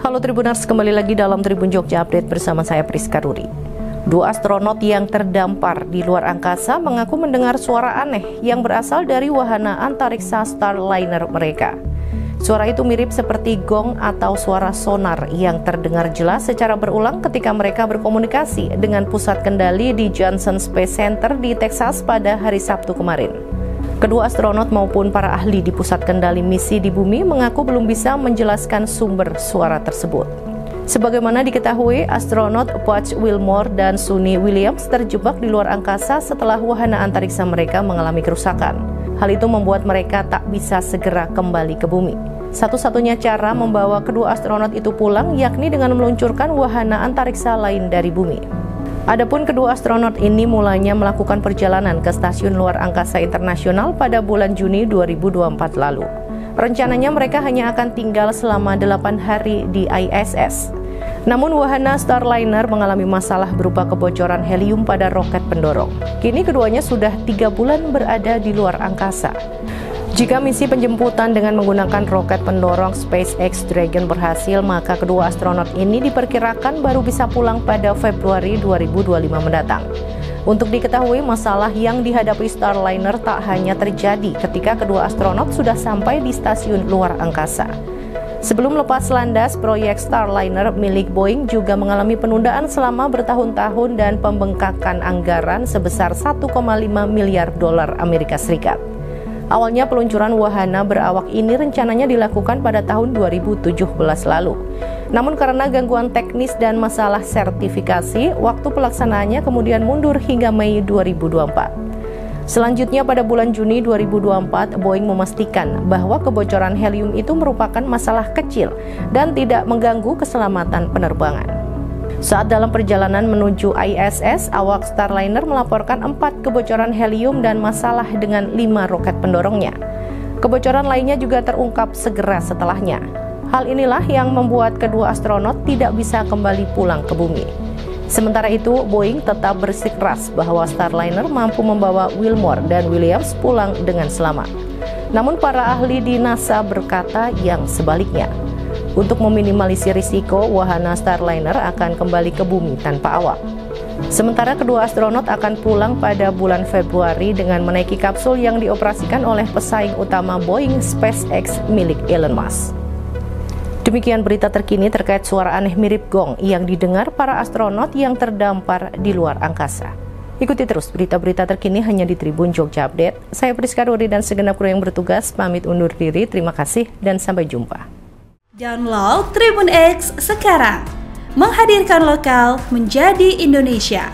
Halo Tribuners, kembali lagi dalam Tribun Jogja Update bersama saya Priska Ruri. Dua astronot yang terdampar di luar angkasa mengaku mendengar suara aneh yang berasal dari wahana antariksa Starliner mereka. Suara itu mirip seperti gong atau suara sonar yang terdengar jelas secara berulang ketika mereka berkomunikasi dengan pusat kendali di Johnson Space Center di Texas pada hari Sabtu kemarin. Kedua astronot maupun para ahli di pusat kendali misi di bumi mengaku belum bisa menjelaskan sumber suara tersebut. Sebagaimana diketahui, astronot Buzz Wilmore dan Suni Williams terjebak di luar angkasa setelah wahana antariksa mereka mengalami kerusakan. Hal itu membuat mereka tak bisa segera kembali ke bumi. Satu-satunya cara membawa kedua astronot itu pulang yakni dengan meluncurkan wahana antariksa lain dari bumi. Adapun kedua astronot ini mulanya melakukan perjalanan ke Stasiun Luar Angkasa Internasional pada bulan Juni 2024 lalu. Rencananya mereka hanya akan tinggal selama 8 hari di ISS. Namun wahana Starliner mengalami masalah berupa kebocoran helium pada roket pendorong. Kini keduanya sudah 3 bulan berada di luar angkasa. Jika misi penjemputan dengan menggunakan roket pendorong SpaceX Dragon berhasil, maka kedua astronot ini diperkirakan baru bisa pulang pada Februari 2025 mendatang. Untuk diketahui, masalah yang dihadapi Starliner tak hanya terjadi ketika kedua astronot sudah sampai di stasiun luar angkasa. Sebelum lepas landas, proyek Starliner milik Boeing juga mengalami penundaan selama bertahun-tahun dan pembengkakan anggaran sebesar 1,5 miliar dolar Amerika Serikat. Awalnya peluncuran wahana berawak ini rencananya dilakukan pada tahun 2017 lalu. Namun karena gangguan teknis dan masalah sertifikasi, waktu pelaksanaannya kemudian mundur hingga Mei 2024. Selanjutnya pada bulan Juni 2024, Boeing memastikan bahwa kebocoran helium itu merupakan masalah kecil dan tidak mengganggu keselamatan penerbangan. Saat dalam perjalanan menuju ISS, awak Starliner melaporkan 4 kebocoran helium dan masalah dengan 5 roket pendorongnya. Kebocoran lainnya juga terungkap segera setelahnya. Hal inilah yang membuat kedua astronot tidak bisa kembali pulang ke bumi. Sementara itu, Boeing tetap bersikeras bahwa Starliner mampu membawa Wilmore dan Williams pulang dengan selamat. Namun para ahli di NASA berkata yang sebaliknya. Untuk meminimalisir risiko, wahana Starliner akan kembali ke bumi tanpa awak. Sementara kedua astronot akan pulang pada bulan Februari dengan menaiki kapsul yang dioperasikan oleh pesaing utama Boeing SpaceX milik Elon Musk. Demikian berita terkini terkait suara aneh mirip gong yang didengar para astronot yang terdampar di luar angkasa. Ikuti terus berita-berita terkini hanya di Tribun Jogja Update. Saya Priska Ruri dan segenap kru yang bertugas pamit undur diri. Terima kasih dan sampai jumpa. Download Tribun X sekarang, menghadirkan lokal menjadi Indonesia.